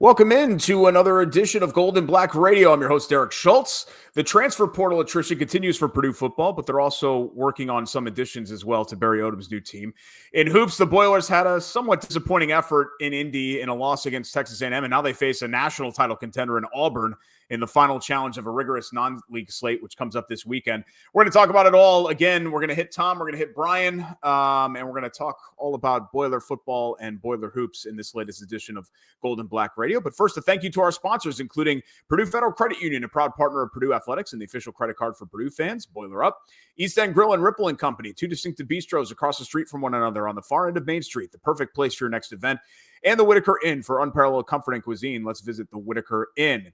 Welcome in to another edition of Gold and Black Radio. I'm your host, Derek Schultz. The transfer portal attrition continues for Purdue football, but they're also working on some additions as well to Barry Odom's new team. In hoops, the Boilers had a somewhat disappointing effort in Indy in a loss against Texas A&M, and now they face a national title contender in Auburn in the final challenge of a rigorous non-league slate, which comes up this weekend. We're going to talk about it all. Again, we're going to hit Tom, we're going to hit Brian, and we're going to talk all about Boiler football and Boiler hoops in this latest edition of Gold and Black Radio. But first, a thank you to our sponsors, including Purdue Federal Credit Union, a proud partner of Purdue Athletics and the official credit card for Purdue fans. Boiler Up, East End Grill and Ripple and Company, two distinctive bistros across the street from one another on the far end of Main Street, the perfect place for your next event. And the Whitaker Inn for unparalleled comfort and cuisine. Let's visit the Whitaker Inn.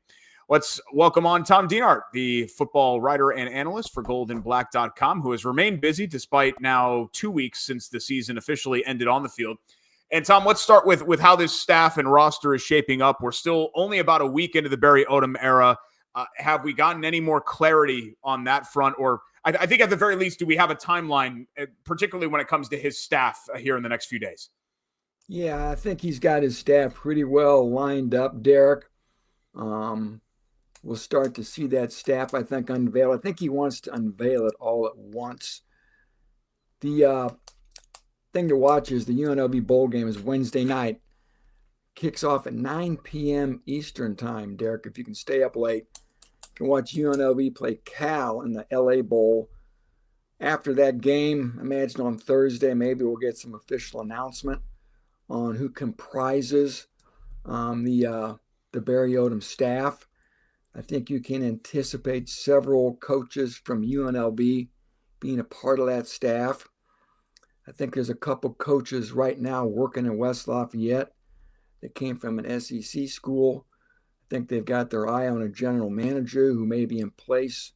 Let's welcome on Tom Dienhart, the football writer and analyst for goldandblack.com, who has remained busy despite now 2 weeks since the season officially ended on the field. And Tom, let's start with how this staff and roster is shaping up. We're still only about a week into the Barry Odom era. Have we gotten any more clarity on that front? Or I think at the very least, do we have a timeline, particularly when it comes to his staff here in the next few days? Yeah, I think he's got his staff pretty well lined up, Derek. We'll start to see that staff, I think, unveil. I think he wants to unveil it all at once. The thing to watch is the UNLV bowl game is Wednesday night. Kicks off at 9 p.m. Eastern time, Derek. If you can stay up late, you can watch UNLV play Cal in the LA Bowl. After that game, imagine on Thursday, maybe we'll get some official announcement on who comprises the Barry Odom staff. I think you can anticipate several coaches from UNLV being a part of that staff. I think there's a couple coaches right now working in West Lafayette that came from an SEC school. I think they've got their eye on a general manager who may be in place,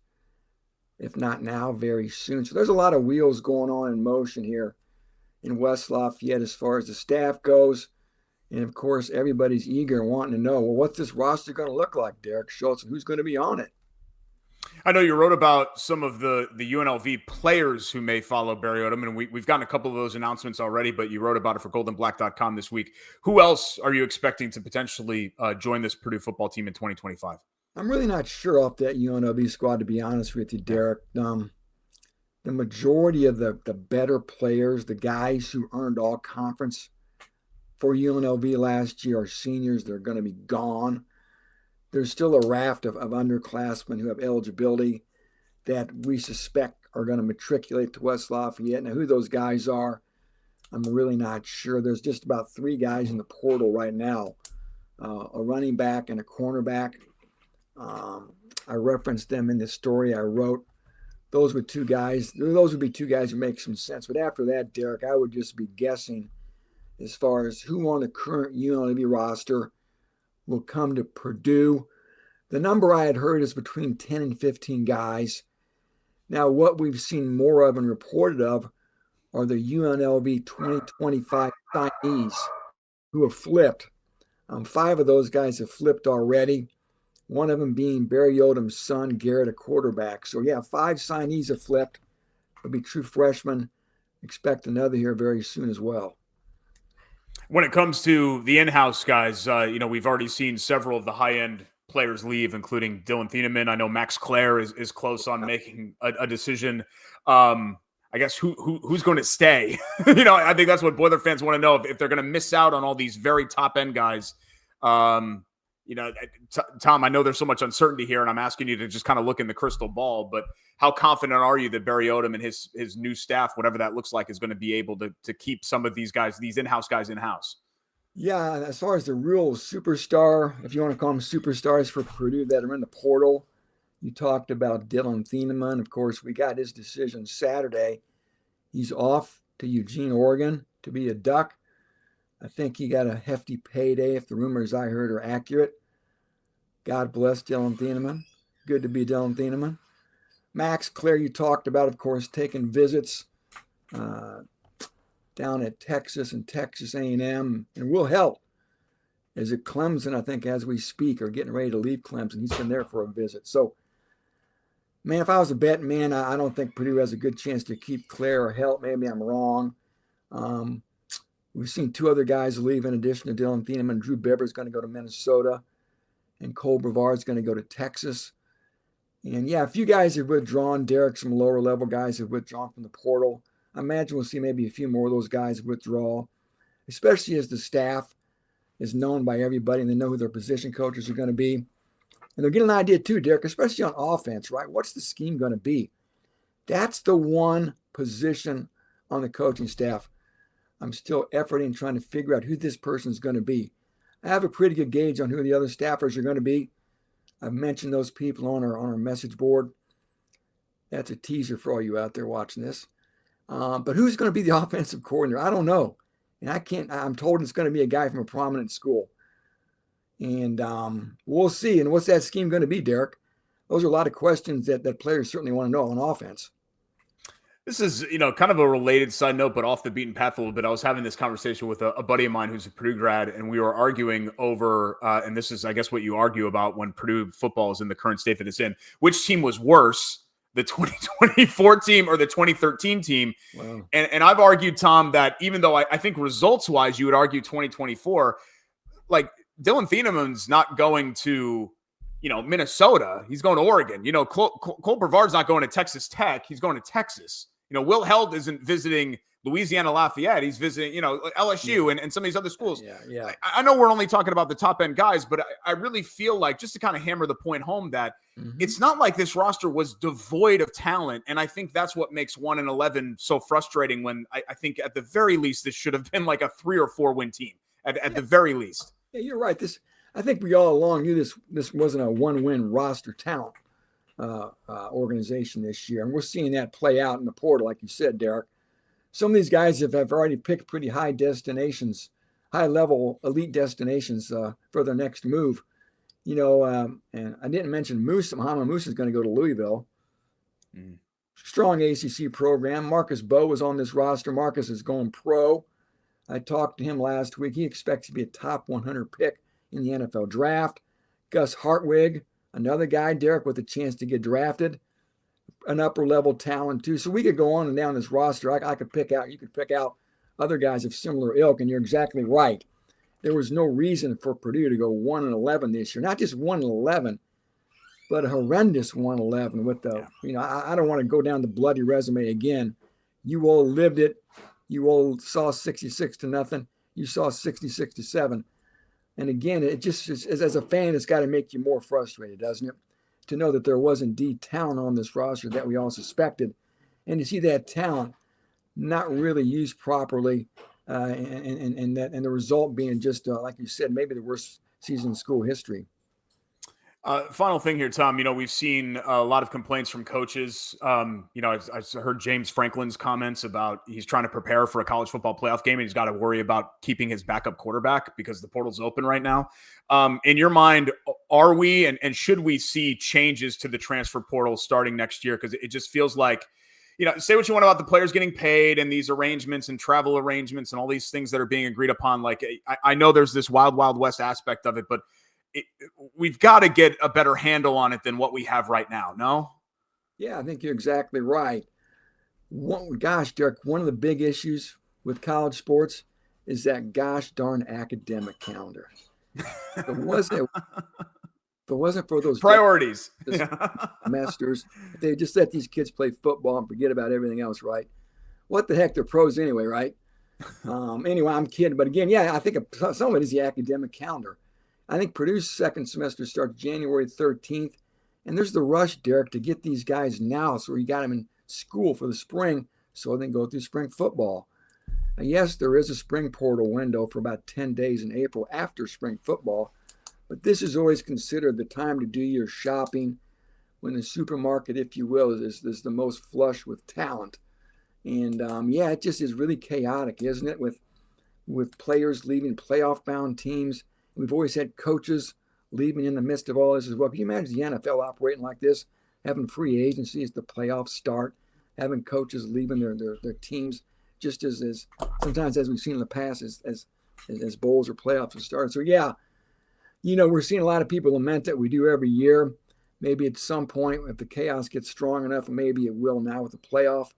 if not now, very soon. So there's a lot of wheels going on in motion here in West Lafayette as far as the staff goes. And, of course, everybody's eager and wanting to know, well, what's this roster going to look like, Derek Schultz, and who's going to be on it? I know you wrote about some of the UNLV players who may follow Barry Odom, and we've gotten a couple of those announcements already, but you wrote about it for goldandblack.com this week. Who else are you expecting to potentially join this Purdue football team in 2025? I'm really not sure off that UNLV squad, to be honest with you, Derek. The majority of the better players, the guys who earned all conference for UNLV last year are seniors. They're going to be gone. There's still a raft of underclassmen who have eligibility that we suspect are going to matriculate to West Lafayette. Now, who those guys are, I'm really not sure. There's just about 3 guys in the portal right now, a running back and a cornerback. I referenced them in the story I wrote. Those would be 2 guys who make some sense. But after that, Derek, I would just be guessing as far as who on the current UNLV roster will come to Purdue. The number I had heard is between 10 and 15 guys. Now, what we've seen more of and reported of are the UNLV 2025 signees who have flipped. 5 of those guys have flipped already, one of them being Barry Odom's son, Garrett, a quarterback. So, yeah, 5 signees have flipped. They'll be true freshmen. Expect another here very soon as well. When it comes to the in-house guys, we've already seen several of the high-end players leave, including Dylan Thieneman. I know Max Clare is close on making a decision. I guess who's going to stay? I think that's what Boiler fans want to know, if they're going to miss out on all these very top-end guys. Tom, I know there's so much uncertainty here, and I'm asking you to just kind of look in the crystal ball, but how confident are you that Barry Odom and his new staff, whatever that looks like, is going to be able to keep some of these guys, these in-house guys, in-house? Yeah, as far as the real superstar, if you want to call them superstars for Purdue that are in the portal, you talked about Dylan Thieneman. Of course, we got his decision Saturday. He's off to Eugene, Oregon to be a Duck. I think he got a hefty payday if the rumors I heard are accurate. God bless Dylan Thieneman. Good to be Dylan Thieneman. Max Clare, you talked about, of course, taking visits down at Texas and Texas A&M, and will help. As at Clemson, I think, as we speak, are getting ready to leave Clemson. He's been there for a visit. So, man, if I was a betting man, I don't think Purdue has a good chance to keep Clare or help. Maybe I'm wrong. We've seen 2 other guys leave in addition to Dylan Thieneman. Drew Bibber is going to go to Minnesota, and Cole Brevard is going to go to Texas. And yeah, a few guys have withdrawn. Derek, some lower level guys have withdrawn from the portal. I imagine we'll see maybe a few more of those guys withdraw, especially as the staff is known by everybody and they know who their position coaches are going to be. And they're getting an idea too, Derek, especially on offense, right? What's the scheme going to be? That's the one position on the coaching staff I'm still efforting trying to figure out who this person is going to be. I have a pretty good gauge on who the other staffers are going to be. I've mentioned those people on our message board. That's a teaser for all you out there watching this. But who's going to be the offensive coordinator? I don't know. And I'm told it's going to be a guy from a prominent school. And we'll see. And what's that scheme going to be, Derek? Those are a lot of questions that players certainly want to know on offense. This is, kind of a related side note, but off the beaten path a little bit. I was having this conversation with a buddy of mine who's a Purdue grad, and we were arguing over, and this is, I guess, what you argue about when Purdue football is in the current state that it's in. Which team was worse, the 2024 team or the 2013 team? Wow. And I've argued, Tom, that even though I think results-wise you would argue 2024, like Dylan Thieneman's not going to Minnesota. He's going to Oregon. Cole Brevard's not going to Texas Tech. He's going to Texas. Will Held isn't visiting Louisiana Lafayette. He's visiting, LSU and some of these other schools. Yeah. I know we're only talking about the top end guys, but I really feel like, just to kind of hammer the point home, that it's not like this roster was devoid of talent. And I think that's what makes 1-11 so frustrating, when I think at the very least, this should have been like a 3 or 4 win team at the very least. Yeah, you're right. I think we all along knew this wasn't a one-win roster talent organization this year. And we're seeing that play out in the portal, like you said, Derek. Some of these guys have already picked pretty high destinations, high-level elite destinations for their next move. And I didn't mention Muhammad Musa is going to go to Louisville. Strong ACC program. Marcus Bowe was on this roster. Marcus is going pro. I talked to him last week. He expects to be a top 100 pick in the NFL draft. Gus Hartwig, another guy, Derek, with a chance to get drafted, an upper level talent too. So we could go on and down this roster. I could pick out, you could pick out other guys of similar ilk, and you're exactly right. There was no reason for Purdue to go 1-11 this year. Not just 1-11, but a horrendous 1-11 with the, I don't want to go down the bloody resume again. You all lived it. You all saw 66-0. You saw 66-7. And again, it just, as a fan, it's got to make you more frustrated, doesn't it? To know that there was indeed talent on this roster that we all suspected. And to see that talent not really used properly, and the result being just, like you said, maybe the worst season in school history. Final thing here, Tom. We've seen a lot of complaints from coaches. I heard James Franklin's comments about he's trying to prepare for a college football playoff game, and he's got to worry about keeping his backup quarterback because the portal's open right now. In your mind, are we and should we see changes to the transfer portal starting next year? Because it just feels like, say what you want about the players getting paid and these arrangements and travel arrangements and all these things that are being agreed upon. Like, I know there's this wild, wild west aspect of it, but we've got to get a better handle on it than what we have right now. No? Yeah, I think you're exactly right. Derek, one of the big issues with college sports is that gosh darn academic calendar. If it wasn't for those priorities, semesters, if they just let these kids play football and forget about everything else, right? What the heck? They're pros anyway, right? Anyway, I'm kidding. But again, yeah, I think some of it is the academic calendar. I think Purdue's second semester starts January 13th. And there's the rush, Derek, to get these guys now. So you got them in school for the spring so they can go through spring football. And yes, there is a spring portal window for about 10 days in April after spring football. But this is always considered the time to do your shopping when the supermarket, if you will, is the most flush with talent. And, it just is really chaotic, isn't it, with players leaving playoff-bound teams. We've always had coaches leaving in the midst of all this as well. Can you imagine the NFL operating like this, having free agency as the playoffs start, having coaches leaving their teams just as sometimes as we've seen in the past as bowls or playoffs have started. So, yeah, we're seeing a lot of people lament that we do every year. Maybe at some point, if the chaos gets strong enough, maybe it will now with the playoff,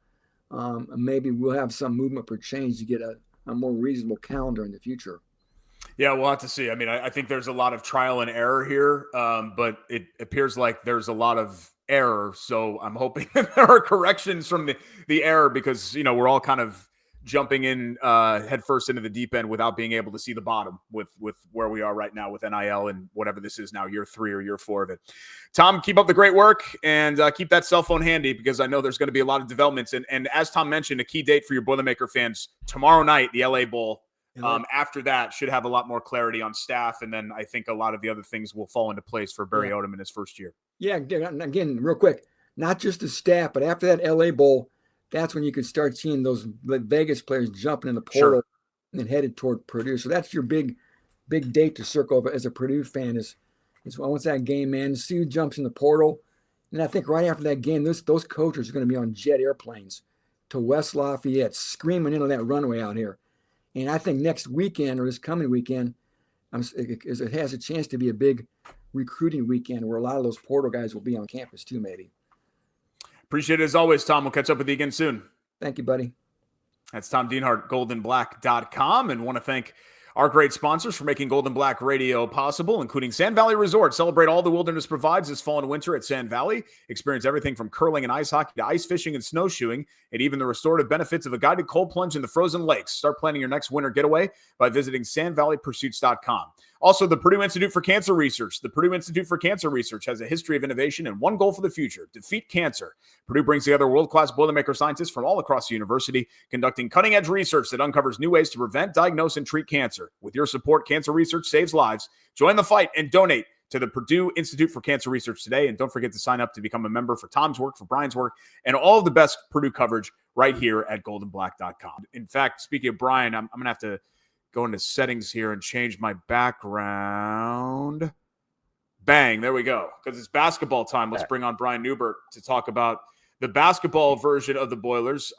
maybe we'll have some movement for change to get a more reasonable calendar in the future. Yeah, we'll have to see. I mean, I think there's a lot of trial and error here, but it appears like there's a lot of error. So I'm hoping that there are corrections from the error, because we're all kind of jumping in headfirst into the deep end without being able to see the bottom with where we are right now with NIL and whatever this is now, year 3 or year 4 of it. Tom, keep up the great work, and keep that cell phone handy, because I know there's going to be a lot of developments. And as Tom mentioned, a key date for your Boilermaker fans tomorrow night, the LA Bowl. After that, should have a lot more clarity on staff, and then I think a lot of the other things will fall into place for Barry Odom in his first year. Yeah, again, real quick, not just the staff, but after that LA Bowl, that's when you can start seeing those Vegas players jumping in the portal and then headed toward Purdue. So that's your big date to circle over as a Purdue fan is once that game ends, see who jumps in the portal. And I think right after that game, those coaches are going to be on jet airplanes to West Lafayette, screaming into that runway out here. And I think next weekend or this coming weekend, it has a chance to be a big recruiting weekend where a lot of those portal guys will be on campus too, maybe. Appreciate it as always, Tom. We'll catch up with you again soon. Thank you, buddy. That's Tom Dienhart, goldenblack.com, and want to thank our great sponsors for making Golden Black Radio possible, including Sand Valley Resort. Celebrate all the wilderness provides this fall and winter at Sand Valley. Experience everything from curling and ice hockey to ice fishing and snowshoeing, and even the restorative benefits of a guided cold plunge in the frozen lakes. Start planning your next winter getaway by visiting sandvalleypursuits.com. Also, the Purdue Institute for Cancer Research. The Purdue Institute for Cancer Research has a history of innovation and one goal for the future: defeat cancer. Purdue brings together world-class Boilermaker scientists from all across the university, conducting cutting-edge research that uncovers new ways to prevent, diagnose, and treat cancer. With your support, cancer research saves lives. Join the fight and donate to the Purdue Institute for Cancer Research today. And don't forget to sign up to become a member for Tom's work, for Brian's work, and all of the best Purdue coverage right here at goldenblack.com. In fact, speaking of Brian, I'm going to have to go into settings here and change my background. Bang, there we go. Because it's basketball time. Let's bring on Brian Neubert to talk about the basketball version of the Boilers.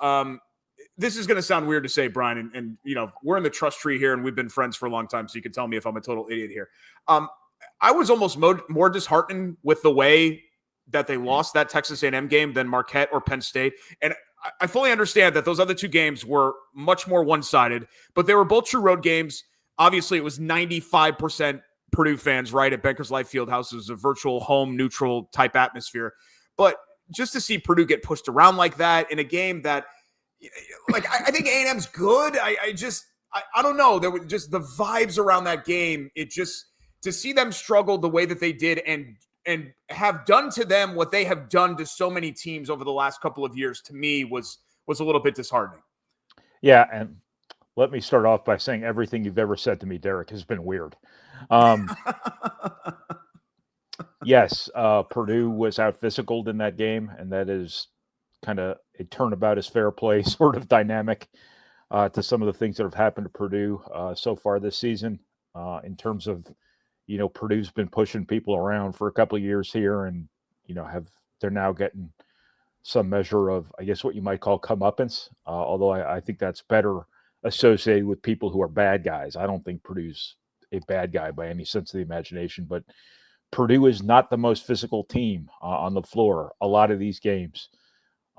This is going to sound weird to say, Brian, and we're in the trust tree here, and we've been friends for a long time, so you can tell me if I'm a total idiot here. I was almost more disheartened with the way that they lost that Texas A&M game than Marquette or Penn State. And I fully understand that those other two games were much more one-sided, but they were both true road games. Obviously, it was 95% Purdue fans, right, at Bankers Life Fieldhouse. It was a virtual home neutral type atmosphere. But just to see Purdue get pushed around like that in a game that, like, I think A&M's good. I don't know. There were just the vibes around that game. It just, to see them struggle the way that they did and have done to them what they have done to so many teams over the last couple of years, to me was a little bit disheartening. Yeah, and let me start off by saying everything you've ever said to me, Derek, has been weird. Yes, Purdue was out-physicaled in that game, and that is kind of a turnabout is fair play sort of dynamic to some of the things that have happened to Purdue so far this season in terms of, Purdue's been pushing people around for a couple of years here, and, they're now getting some measure of, I guess, what you might call comeuppance, although I think that's better associated with people who are bad guys. I don't think Purdue's a bad guy by any sense of the imagination, but Purdue is not the most physical team on the floor a lot of these games.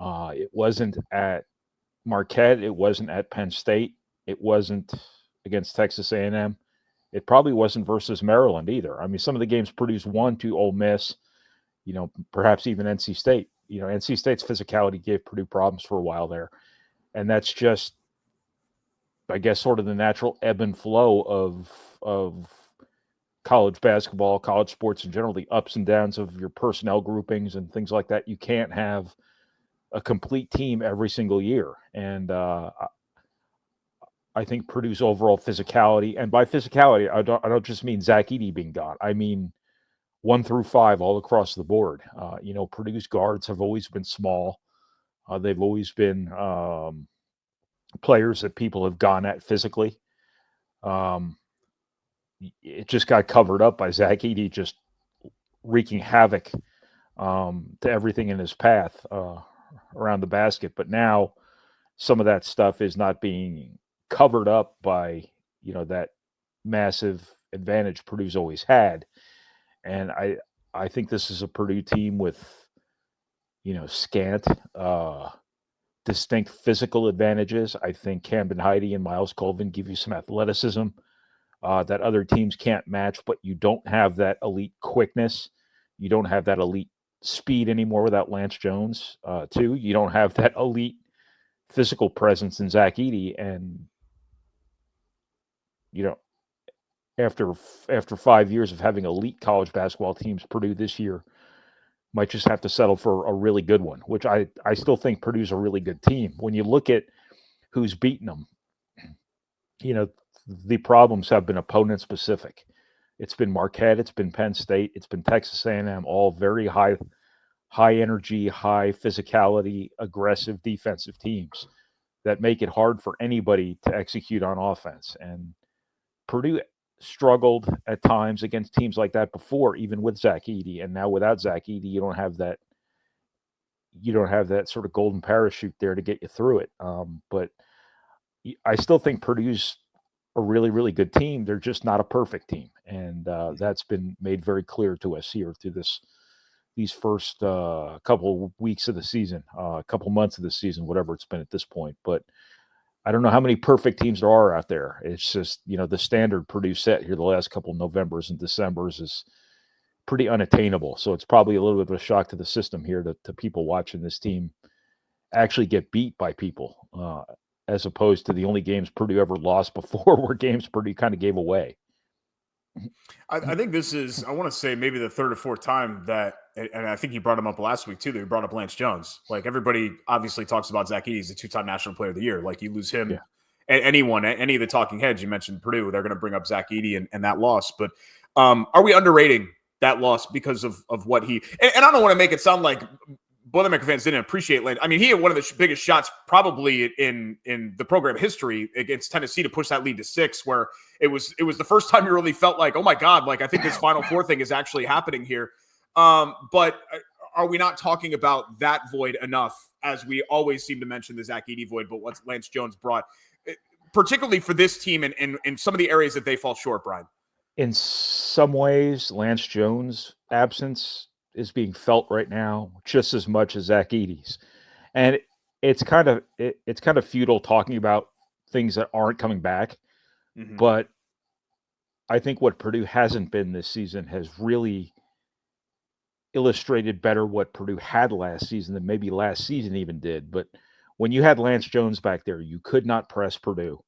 It wasn't at Marquette. It wasn't at Penn State. It wasn't against Texas A&M. It probably wasn't versus Maryland either. I mean, some of the games Purdue's won to Ole Miss, perhaps even NC State. NC State's physicality gave Purdue problems for a while there. And that's just, I guess, sort of the natural ebb and flow of college basketball, college sports in general, the ups and downs of your personnel groupings and things like that. You can't have a complete team every single year. And I think Purdue's overall physicality, and by physicality, I don't just mean Ross-Ade being gone. I mean 1 through 5 all across the board. Purdue's guards have always been small. They've always been players that people have gone at physically. It just got covered up by Ross-Ade just wreaking havoc to everything in his path around the basket. But now some of that stuff is not being covered up by, that massive advantage Purdue's always had. And I think this is a Purdue team with, scant distinct physical advantages. I think Camden Heide and Miles Colvin give you some athleticism that other teams can't match, but you don't have that elite quickness. You don't have that elite speed anymore without Lance Jones, too. You don't have that elite physical presence in Zach-Edey. And, after 5 years of having elite college basketball teams, Purdue this year might just have to settle for a really good one, which I still think Purdue's a really good team. When you look at who's beaten them, the problems have been opponent specific. It's been Marquette, it's been Penn State, it's been Texas A&M, all very high energy, high physicality, aggressive defensive teams that make it hard for anybody to execute on offense. And Purdue struggled at times against teams like that before, even with Zach-Edey. And now without Zach-Edey, you don't have that sort of golden parachute there to get you through it. But I still think Purdue's a really, really good team. They're just not a perfect team. And that's been made very clear to us here through these first couple weeks of the season, a couple months of the season, whatever it's been at this point. But I don't know how many perfect teams there are out there. It's just, the standard Purdue set here the last couple of Novembers and Decembers is pretty unattainable. So it's probably a little bit of a shock to the system here to people watching this team actually get beat by people, as opposed to the only games Purdue ever lost before were games Purdue kind of gave away. I think this is, I want to say maybe the third or fourth time that, and I think you brought him up last week too, that you brought up Lance Jones. Like, everybody obviously talks about Zach-Edey. He's a two-time National Player of the Year. Like, you lose him, Yeah. any of the talking heads, you mentioned Purdue, they're going to bring up Zach-Edey and that loss. But are we underrating that loss because of what he, and I don't want to make it sound like Boilermaker fans didn't appreciate Lance. I mean, he had one of the biggest shots probably in the program history against Tennessee to push that lead to 6, where it was the first time you really felt like, oh my God, like, I think this Final Four thing is actually happening here. But are we not talking about that void enough, as we always seem to mention the Zach-Edey void, but what Lance Jones brought, particularly for this team and in some of the areas that they fall short, Brian? In some ways, Lance Jones' absence is being felt right now just as much as Zach-Edey's. And it's kind of futile talking about things that aren't coming back. Mm-hmm. But I think what Purdue hasn't been this season has really illustrated better what Purdue had last season than maybe last season even did. But when you had Lance Jones back there, you could not press Purdue.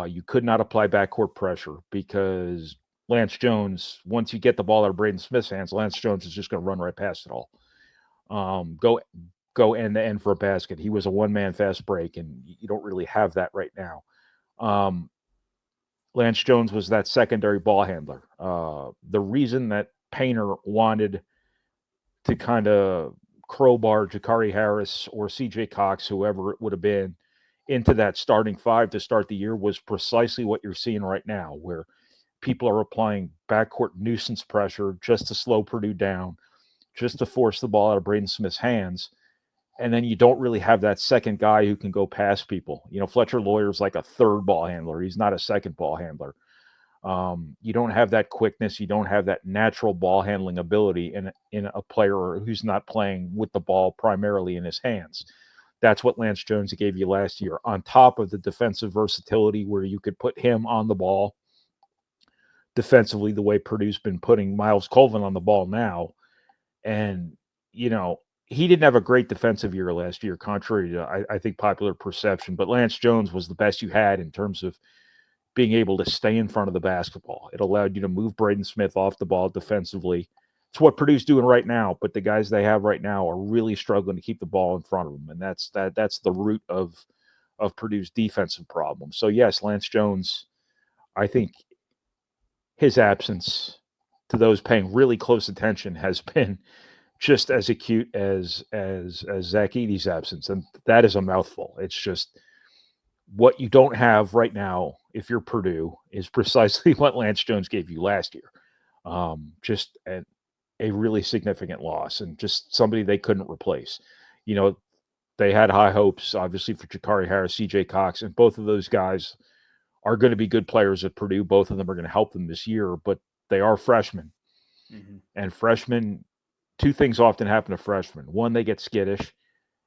You could not apply backcourt pressure because Lance Jones, once you get the ball out of Braden Smith's hands, Lance Jones is just going to run right past it all. Go end to end for a basket. He was a one-man fast break, and you don't really have that right now. Lance Jones was that secondary ball handler. The reason that Painter wanted to kind of crowbar Jakari Harris or CJ Cox, whoever it would have been, into that starting 5 to start the year was precisely what you're seeing right now, where people are applying backcourt nuisance pressure just to slow Purdue down, just to force the ball out of Braden Smith's hands. And then you don't really have that second guy who can go past people. Fletcher Lawyer's like a third ball handler. He's not a second ball handler. You don't have that quickness. You don't have that natural ball handling ability in a player who's not playing with the ball primarily in his hands. That's what Lance Jones gave you last year, on top of the defensive versatility where you could put him on the ball defensively the way Purdue's been putting Miles Colvin on the ball now. And, he didn't have a great defensive year last year, contrary to, I think, popular perception. But Lance Jones was the best you had in terms of being able to stay in front of the basketball. It allowed you to move Braden Smith off the ball defensively. It's what Purdue's doing right now, but the guys they have right now are really struggling to keep the ball in front of them, and that's the root of Purdue's defensive problem. So yes, Lance Jones, I think his absence, to those paying really close attention, has been just as acute as Zach-Edey's absence, and that is a mouthful. It's just what you don't have right now, if you're Purdue, is precisely what Lance Jones gave you last year. Just a really significant loss, and just somebody they couldn't replace. They had high hopes, obviously, for Jakari Harris, CJ Cox, and both of those guys are going to be good players at Purdue. Both of them are going to help them this year, but they are freshmen. Mm-hmm. And freshmen, two things often happen to freshmen. One, they get skittish,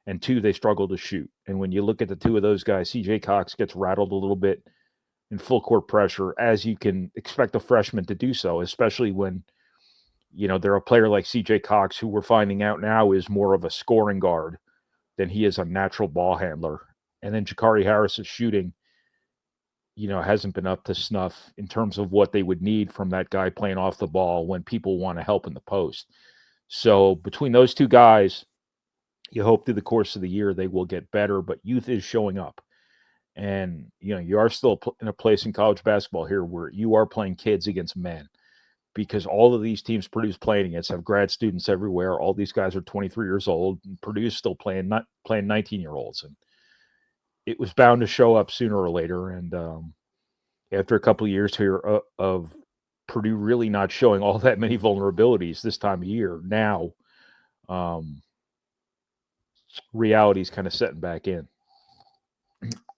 and 2, they struggle to shoot. And when you look at the 2 of those guys, CJ Cox gets rattled a little bit in full court pressure, as you can expect a freshman to do so, especially when, they're a player like CJ Cox, who we're finding out now is more of a scoring guard than he is a natural ball handler. And then Jakari Harris's shooting, hasn't been up to snuff in terms of what they would need from that guy playing off the ball when people want to help in the post. So between those 2 guys, you hope through the course of the year they will get better, but youth is showing up. And, you are still in a place in college basketball here where you are playing kids against men, because all of these teams Purdue's playing against have grad students everywhere. All these guys are 23 years old, and Purdue's still playing 19-year-olds. And it was bound to show up sooner or later. And after a couple of years here of Purdue really not showing all that many vulnerabilities this time of year, now reality's kind of setting back in.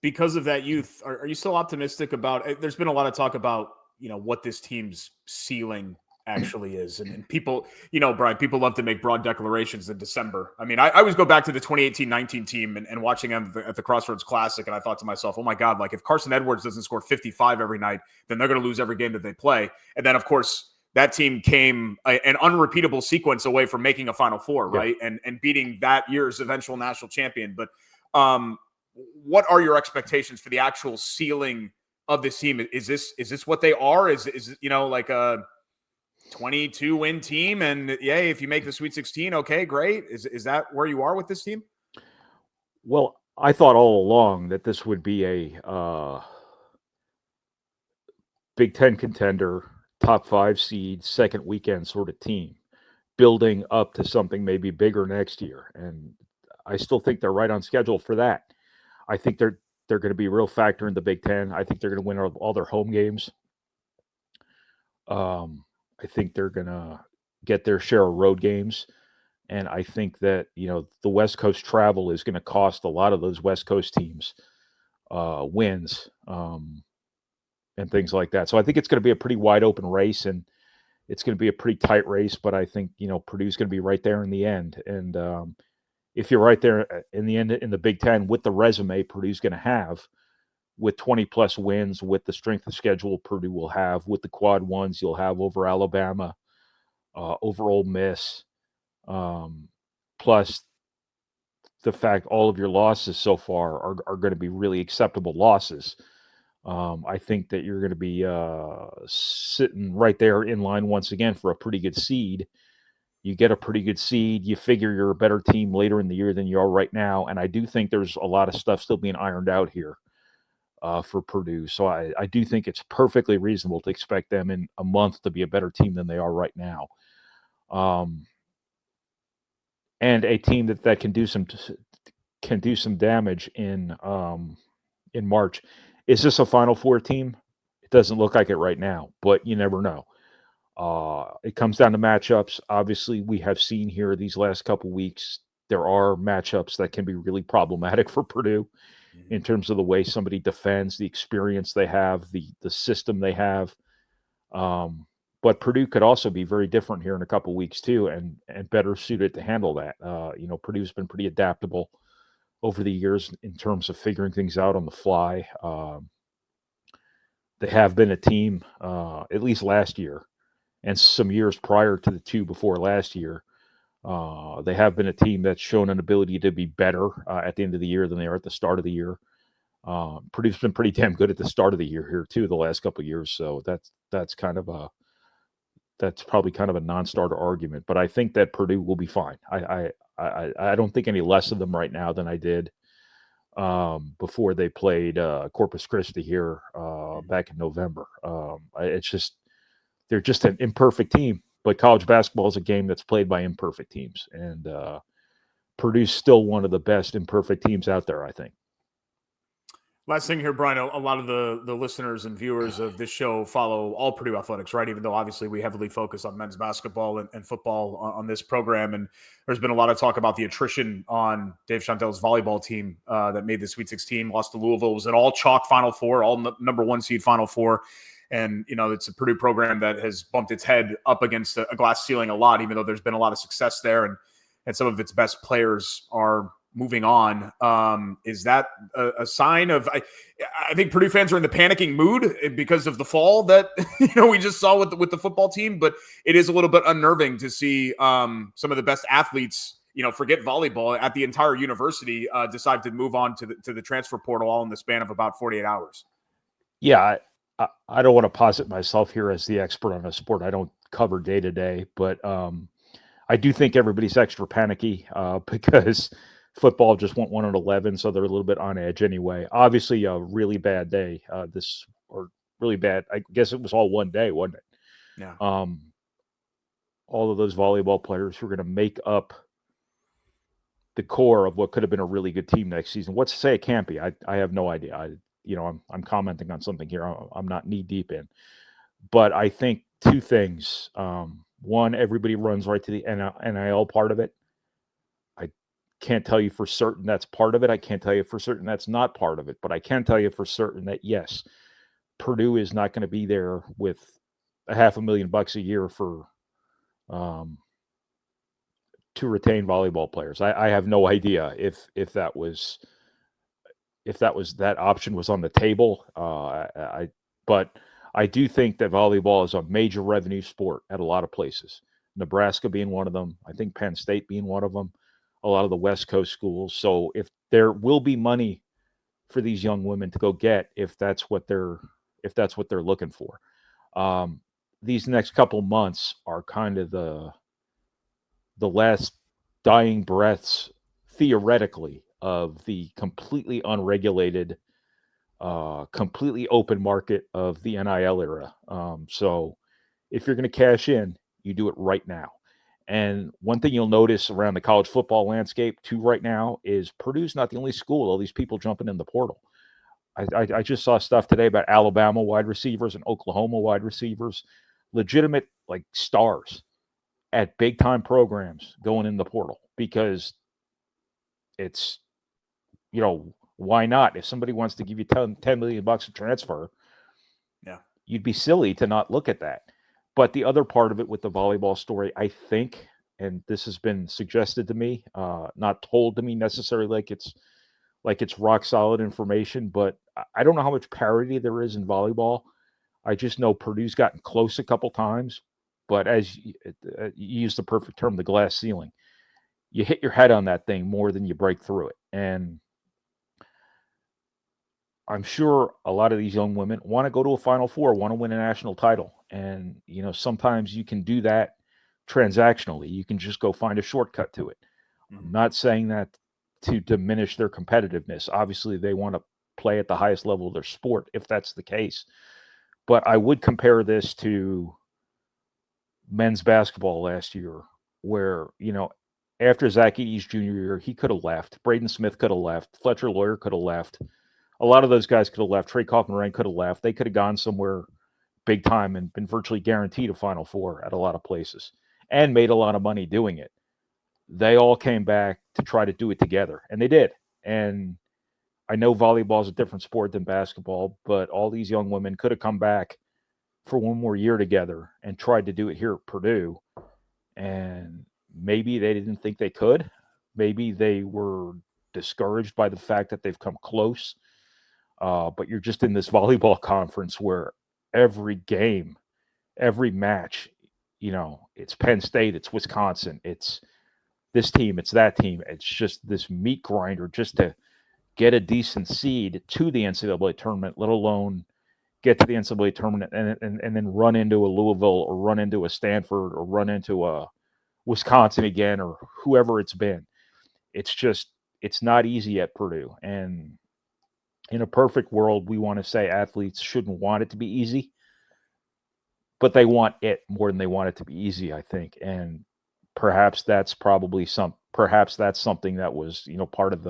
Because of that youth, are you still optimistic about? There's been a lot of talk about what this team's ceiling actually is, and people, Brian, people love to make broad declarations in December. I mean, I always go back to the 2018-19 team and watching them at the Crossroads Classic, and I thought to myself, oh my God, like if Carson Edwards doesn't score 55 every night, then they're going to lose every game that they play. And then, of course, that team came an unrepeatable sequence away from making a Final Four, right? And beating that year's eventual national champion. But what are your expectations for the actual ceiling of this team? Is this what they are? Is like a 22-win team? And if you make the Sweet 16, okay, great. Is that where you are with this team? Well, I thought all along that this would be a Big Ten contender, top 5 seed, second weekend sort of team, building up to something maybe bigger next year. And I still think they're right on schedule for that. I think they're going to be a real factor in the Big Ten. I think they're going to win all their home games. I think they're going to get their share of road games. And I think that, the West Coast travel is going to cost a lot of those West Coast teams wins and things like that. So I think it's going to be a pretty wide open race, and it's going to be a pretty tight race. But I think, Purdue's going to be right there in the end. And if you're right there in the end in the Big Ten with the resume Purdue's going to have, with 20-plus wins, with the strength of schedule Purdue will have, with the quad ones you'll have over Alabama, over Ole Miss, plus the fact all of your losses so far are going to be really acceptable losses. I think that you're going to be sitting right there in line once again for a pretty good seed. You get a pretty good seed. You figure you're a better team later in the year than you are right now. And I do think there's a lot of stuff still being ironed out here for Purdue. So I do think it's perfectly reasonable to expect them in a month to be a better team than they are right now. And a team that can do some damage in March. Is this a Final Four team? It doesn't look like it right now, but you never know. It comes down to matchups. Obviously, we have seen here these last couple weeks, there are matchups that can be really problematic for Purdue in terms of the way somebody defends, the experience they have, the system they have. But Purdue could also be very different here in a couple weeks too, and better suited to handle that. Purdue's been pretty adaptable over the years in terms of figuring things out on the fly. They have been a team, at least last year, and some years prior to the 2 before last year, they have been a team that's shown an ability to be better at the end of the year than they are at the start of the year. Purdue's been pretty damn good at the start of the year here too, the last couple of years. So that's probably kind of a non-starter argument. But I think that Purdue will be fine. I don't think any less of them right now than I did before they played Corpus Christi here back in November. They're just an imperfect team, but college basketball is a game that's played by imperfect teams. And Purdue's still one of the best imperfect teams out there, I think. Last thing here, Brian, a lot of the listeners and viewers of this show follow all Purdue athletics, right? Even though obviously we heavily focus on men's basketball and football on this program. And there's been a lot of talk about the attrition on Dave Chantel's volleyball team that made the Sweet 16, lost to Louisville. It was an all chalk Final Four, all number 1 seed Final Four. And, it's a Purdue program that has bumped its head up against a glass ceiling a lot, even though there's been a lot of success there. And some of its best players are moving on. Is that a sign of? I think Purdue fans are in the panicking mood because of the fall that we just saw with the football team. But it is a little bit unnerving to see some of the best athletes, forget volleyball, at the entire university decide to move on to the transfer portal all in the span of about 48 hours. Yeah, I don't want to posit myself here as the expert on a sport I don't cover day to day, but I do think everybody's extra panicky because football just went 1-11, so they're a little bit on edge anyway. Obviously, a really bad day. Really bad. I guess it was all one day, wasn't it? Yeah. All of those volleyball players who are going to make up the core of what could have been a really good team next season. What's to say it can't be? I have no idea. I'm commenting on something here I'm not knee deep in, but I think two things. One, everybody runs right to the NIL part of it. I can't tell you for certain that's part of it. I can't tell you for certain that's not part of it, but I can tell you for certain that yes, Purdue is not going to be there with $500,000 a year for to retain volleyball players. I have no idea if that was that option was on the table. But I do think that volleyball is a major revenue sport at a lot of places. Nebraska being one of them. I think Penn State being one of them. A lot of the West Coast schools. So if there will be money for these young women to go get, if that's what they're looking for, these next couple months are kind of the last dying breaths, theoretically, of the completely unregulated, completely open market of the NIL era. So if you're going to cash in, you do it right now. And one thing you'll notice around the college football landscape too right now is Purdue's not the only school. All these people jumping in the portal. I just saw stuff today about Alabama wide receivers and Oklahoma wide receivers, legitimate like stars at big time programs going in the portal because it's, why not? If somebody wants to give you $10 million a transfer, yeah, you'd be silly to not look at that. But the other part of it with the volleyball story, I think, and this has been suggested to me, not told to me necessarily like it's rock solid information, but I don't know how much parity there is in volleyball. I just know Purdue's gotten close a couple times, but as you use the perfect term, the glass ceiling, you hit your head on that thing more than you break through it. And I'm sure a lot of these young women want to go to a Final Four, want to win a national title. And, sometimes you can do that transactionally. You can just go find a shortcut to it. I'm not saying that to diminish their competitiveness. Obviously, they want to play at the highest level of their sport, if that's the case. But I would compare this to men's basketball last year, where, after Zach Eady's junior year, he could have left. Braden Smith could have left. Fletcher Lawyer could have left. A lot of those guys could have left. Trey Kaufman-Ryan could have left. They could have gone somewhere big time and been virtually guaranteed a Final Four at a lot of places and made a lot of money doing it. They all came back to try to do it together, and they did. And I know volleyball is a different sport than basketball, but all these young women could have come back for one more year together and tried to do it here at Purdue. And maybe they didn't think they could. Maybe they were discouraged by the fact that they've come close. But you're just in this volleyball conference where every game, every match, it's Penn State, it's Wisconsin, it's this team, it's that team. It's just this meat grinder just to get a decent seed to the NCAA tournament, let alone get to the NCAA tournament and then run into a Louisville or run into a Stanford or run into a Wisconsin again or whoever it's been. It's not easy at Purdue. And in a perfect world, we want to say athletes shouldn't want it to be easy, but they want it more than they want it to be easy, I think. And perhaps that's something that was, part of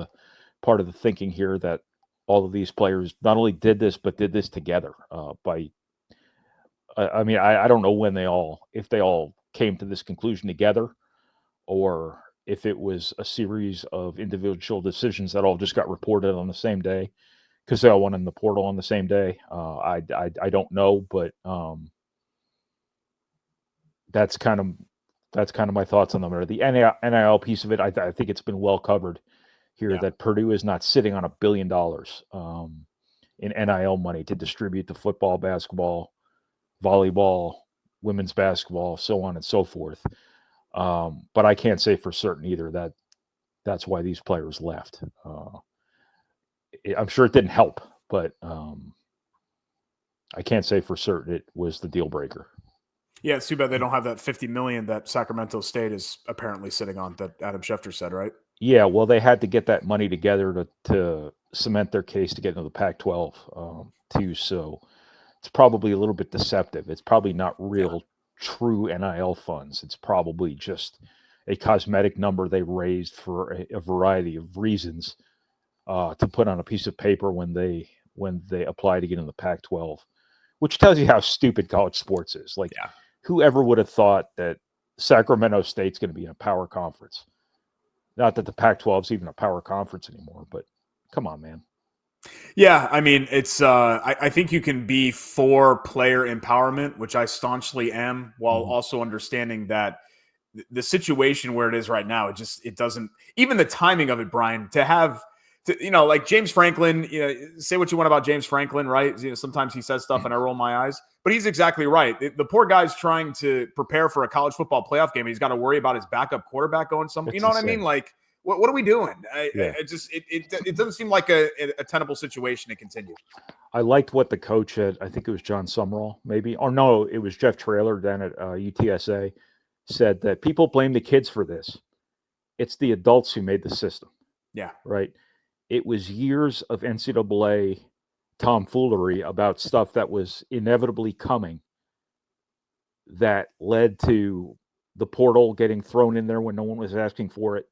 the thinking here, that all of these players not only did this, but did this together. I don't know if they all came to this conclusion together, or if it was a series of individual decisions that all just got reported on the same day, because they all went in the portal on the same day. I don't know, but that's kind of my thoughts on the matter. The NIL piece of it, I think it's been well covered here that Purdue is not sitting on $1 billion in NIL money to distribute to football, basketball, volleyball, women's basketball, so on and so forth. But I can't say for certain either that that's why these players left. I'm sure it didn't help, but I can't say for certain it was the deal breaker. Yeah, it's too bad they don't have that $50 million that Sacramento State is apparently sitting on, that Adam Schefter said, right? Yeah, well, they had to get that money together to cement their case to get into the Pac-12 too. So it's probably a little bit deceptive. It's probably not real, true NIL funds. It's probably just a cosmetic number they raised for a variety of reasons to put on a piece of paper when they apply to get in the Pac-12, which tells you how stupid college sports is. Like, whoever would have thought that Sacramento State's going to be in a power conference? Not that the Pac-12 is even a power conference anymore, but come on, man. Yeah, I mean, it's I think you can be for player empowerment, which I staunchly am, while also understanding that the situation where it is right now, it doesn't, even the timing of it, Brian, to have, like James Franklin, say what you want about James Franklin, right? Sometimes he says stuff and I roll my eyes, but he's exactly right. The poor guy's trying to prepare for a college football playoff game, and he's got to worry about his backup quarterback going somewhere. You know what I mean? Like, what are we doing? It doesn't seem like a tenable situation to continue. I liked what the coach had, I think it was John Summerall, maybe, or no, it was Jeff Traylor down at UTSA, said that people blame the kids for this. It's the adults who made the system. Yeah. Right. It was years of NCAA tomfoolery about stuff that was inevitably coming that led to the portal getting thrown in there when no one was asking for it.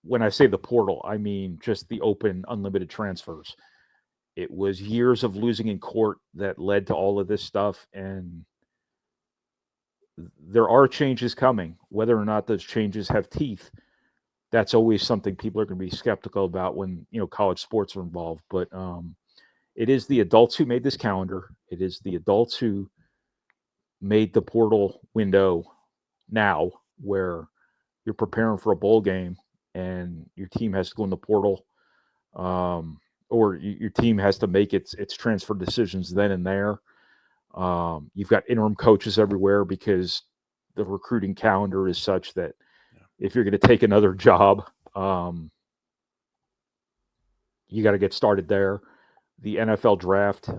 When I say the portal, I mean just the open, unlimited transfers. It was years of losing in court that led to all of this stuff. And there are changes coming. Whether or not those changes have teeth, that's always something people are going to be skeptical about when, college sports are involved. But it is the adults who made this calendar. It is the adults who made the portal window now, where you're preparing for a bowl game and your team has to go in the portal, or your team has to make its transfer decisions then and there. You've got interim coaches everywhere because the recruiting calendar is such that if you're going to take another job, you got to get started there. The NFL draft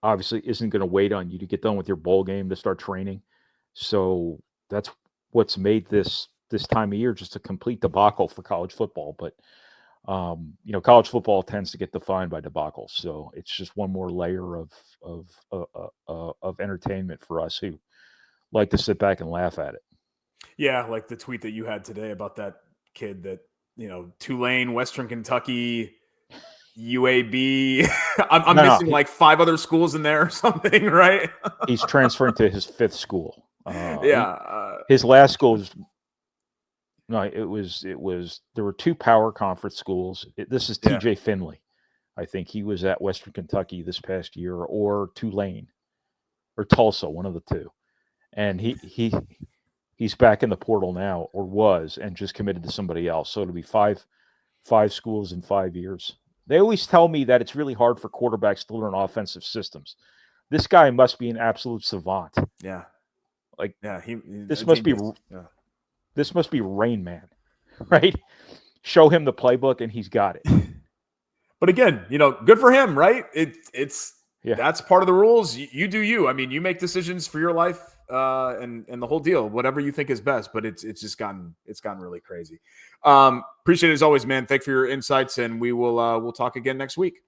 obviously isn't going to wait on you to get done with your bowl game to start training. So that's what's made this time of year just a complete debacle for college football. But, college football tends to get defined by debacles. So it's just one more layer of entertainment for us who like to sit back and laugh at it. Yeah, like the tweet that you had today about that kid that, Tulane, Western Kentucky, UAB. I'm missing like 5 other schools in there or something, right? He's transferring to his 5th school. His last school was there were 2 power conference schools. This is TJ Finley. I think he was at Western Kentucky this past year, or Tulane or Tulsa, one of the 2. And he's back in the portal now, or was, and just committed to somebody else. So it'll be 5 schools in 5 years. They always tell me that it's really hard for quarterbacks to learn offensive systems. This guy must be an absolute savant. Yeah. This must be Rain Man, right? Show him the playbook and he's got it. But again, good for him, right? That's part of the rules. You do you. I mean, you make decisions for your life and the whole deal, whatever you think is best. But it's gotten really crazy. Appreciate it as always, man. Thanks for your insights, and we'll talk again next week.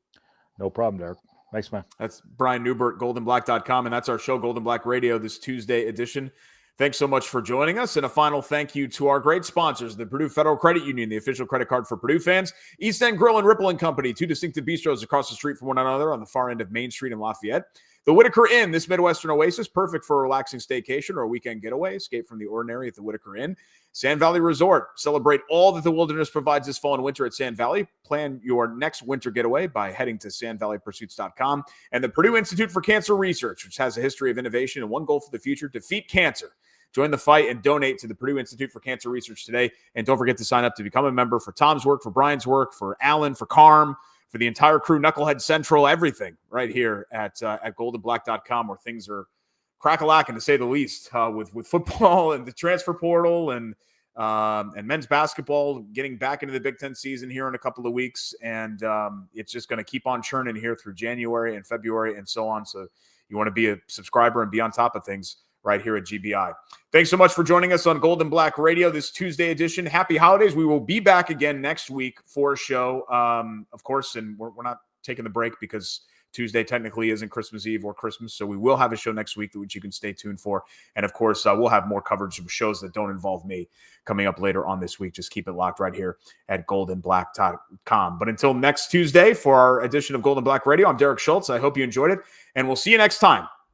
No problem, Derek. Thanks, man. That's Brian Neubert, goldenblack.com, and that's our show, Golden Black Radio, this Tuesday edition. Thanks so much for joining us. And a final thank you to our great sponsors, the Purdue Federal Credit Union, the official credit card for Purdue fans, East End Grill and Ripple & Company, 2 distinctive bistros across the street from one another on the far end of Main Street in Lafayette. The Whitaker Inn, this Midwestern oasis, perfect for a relaxing staycation or a weekend getaway. Escape from the ordinary at the Whitaker Inn. Sand Valley Resort. Celebrate all that the wilderness provides this fall and winter at Sand Valley. Plan your next winter getaway by heading to sandvalleypursuits.com. And the Purdue Institute for Cancer Research, which has a history of innovation and one goal for the future: defeat cancer. Join the fight and donate to the Purdue Institute for Cancer Research today. And don't forget to sign up to become a member for Tom's work, for Brian's work, for Alan, for Carm, for the entire crew, Knucklehead Central, everything right here at goldandblack.com, where things are crack-a-lacking, to say the least, with football and the transfer portal and men's basketball getting back into the Big Ten season here in a couple of weeks. And it's just going to keep on churning here through January and February and so on. So you want to be a subscriber and be on top of things right here at GBI. Thanks so much for joining us on Gold and Black Radio, this Tuesday edition. Happy holidays. We will be back again next week for a show, of course, and we're not taking the break because Tuesday technically isn't Christmas Eve or Christmas, so we will have a show next week which you can stay tuned for. And, of course, we'll have more coverage of shows that don't involve me coming up later on this week. Just keep it locked right here at goldandblack.com. But until next Tuesday for our edition of Gold and Black Radio, I'm Derek Schultz. I hope you enjoyed it, and we'll see you next time